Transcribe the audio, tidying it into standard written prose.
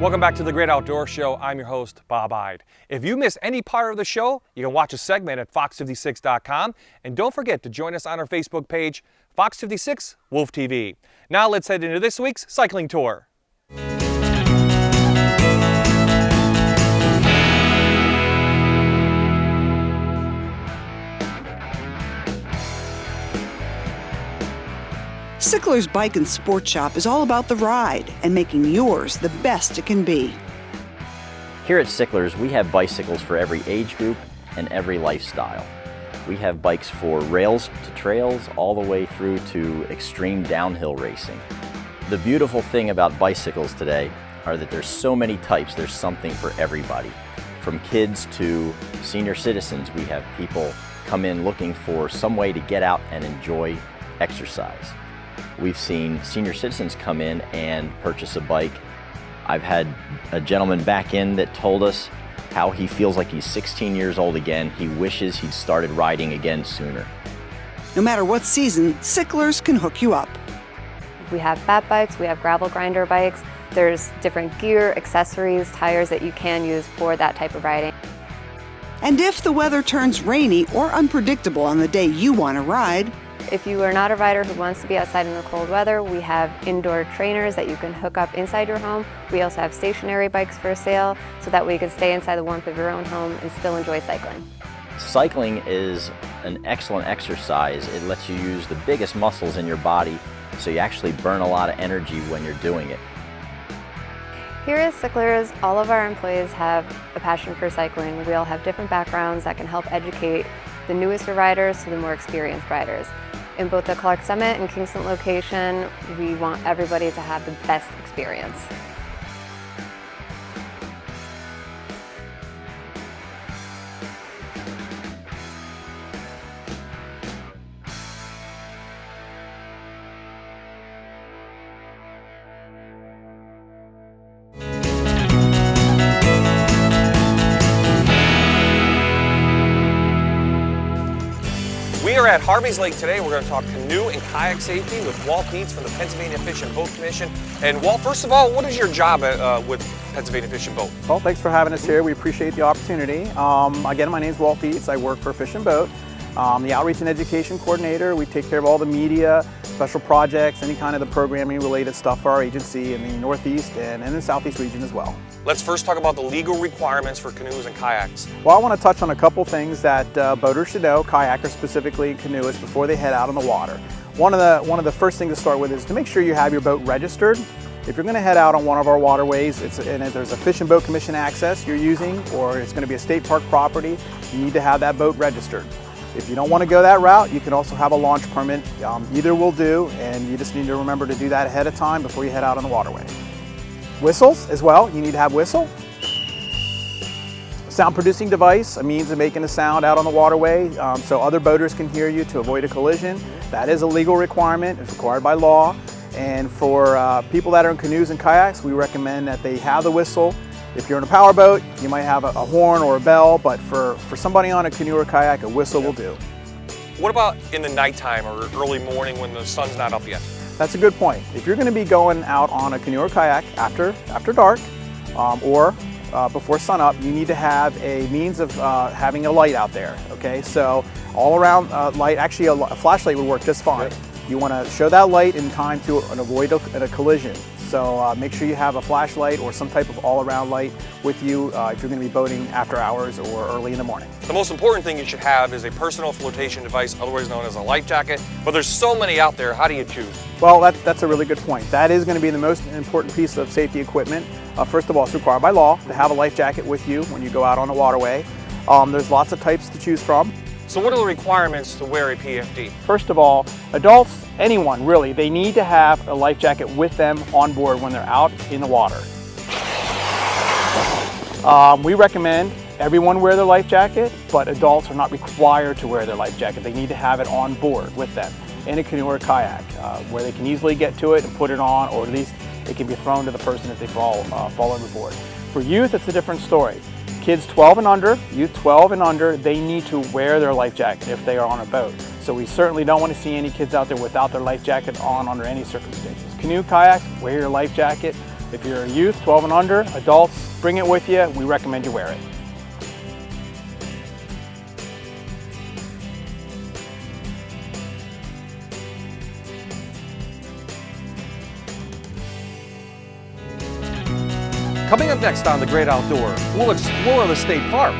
Welcome back to the Great Outdoor Show. I'm your host, Bob Ide. If you miss any part of the show, you can watch a segment at fox56.com. And don't forget to join us on our Facebook page, Fox56 Wolf TV. Now let's head into this week's cycling tour. Sickler's Bike and Sport Shop is all about the ride and making yours the best it can be. Here at Sickler's, we have bicycles for every age group and every lifestyle. We have bikes for rails to trails all the way through to extreme downhill racing. The beautiful thing about bicycles today are that there's so many types, there's something for everybody. From kids to senior citizens, we have people come in looking for some way to get out and enjoy exercise. We've seen senior citizens come in and purchase a bike. I've had a gentleman back in that told us how he feels like he's 16 years old again. He wishes he'd started riding again sooner. No matter what season, Sickler's can hook you up. We have fat bikes, we have gravel grinder bikes. There's different gear, accessories, tires that you can use for that type of riding. And if the weather turns rainy or unpredictable on the day you want to ride, if you are not a rider who wants to be outside in the cold weather, we have indoor trainers that you can hook up inside your home. We also have stationary bikes for sale, so that way you can stay inside the warmth of your own home and still enjoy cycling. Cycling is an excellent exercise. It lets you use the biggest muscles in your body, so you actually burn a lot of energy when you're doing it. Here at Sickler's, all of our employees have a passion for cycling. We all have different backgrounds that can help educate the newest riders to the more experienced riders. In both the Clark Summit and Kingston location, we want everybody to have the best experience. We are at Harvey's Lake today. We're going to talk canoe and kayak safety with Walt Dietz from the Pennsylvania Fish and Boat Commission. And Walt, first of all, what is your job with Pennsylvania Fish and Boat? Well, thanks for having us here. We appreciate the opportunity. Again, my name is Walt Dietz. I work for Fish and Boat. The Outreach and Education Coordinator. We take care of all the media, special projects, any kind of the programming related stuff for our agency in the Northeast and in the Southeast region as well. Let's first talk about the legal requirements for canoes and kayaks. Well, I want to touch on a couple things that boaters should know, kayakers specifically, and canoeists, before they head out on the water. One of the first things to start with is to make sure you have your boat registered. If you're going to head out on one of our waterways, and if there's a Fish and Boat Commission access you're using, or it's going to be a state park property, you need to have that boat registered. If you don't want to go that route, you can also have a launch permit. Either will do, and you just need to remember to do that ahead of time before you head out on the waterway. Whistles as well, you need to have whistle. Sound producing device, a means of making a sound out on the waterway so other boaters can hear you to avoid a collision. That is a legal requirement, it's required by law. And for people that are in canoes and kayaks, we recommend that they have the whistle. If you're in a power boat, you might have a horn or a bell, but for somebody on a canoe or kayak, a whistle will do. What about in the nighttime or early morning when the sun's not up yet? That's a good point. If you're going to be going out on a canoe or kayak after dark or before sunup, you need to have a means of having a light out there. Okay, so all around light, actually a flashlight would work just fine. You want to show that light in time to avoid a collision. So make sure you have a flashlight or some type of all-around light with you if you're going to be boating after hours or early in the morning. The most important thing you should have is a personal flotation device, otherwise known as a life jacket. But there's so many out there, how do you choose? Well, that's a really good point. That is going to be the most important piece of safety equipment. First of all, it's required by law to have a life jacket with you when you go out on a waterway. There's lots of types to choose from. So what are the requirements to wear a PFD? First of all, adults, anyone really, they need to have a life jacket with them on board when they're out in the water. We recommend everyone wear their life jacket, but adults are not required to wear their life jacket. They need to have it on board with them in a canoe or kayak where they can easily get to it and put it on, or at least it can be thrown to the person if they fall overboard. For youth, it's a different story. Kids 12 and under, youth 12 and under, they need to wear their life jacket if they are on a boat. So we certainly don't want to see any kids out there without their life jacket on under any circumstances. Canoe, kayak, wear your life jacket. If you're a youth, 12 and under, adults, bring it with you. We recommend you wear it. Coming up next on The Great Outdoor, we'll explore the state park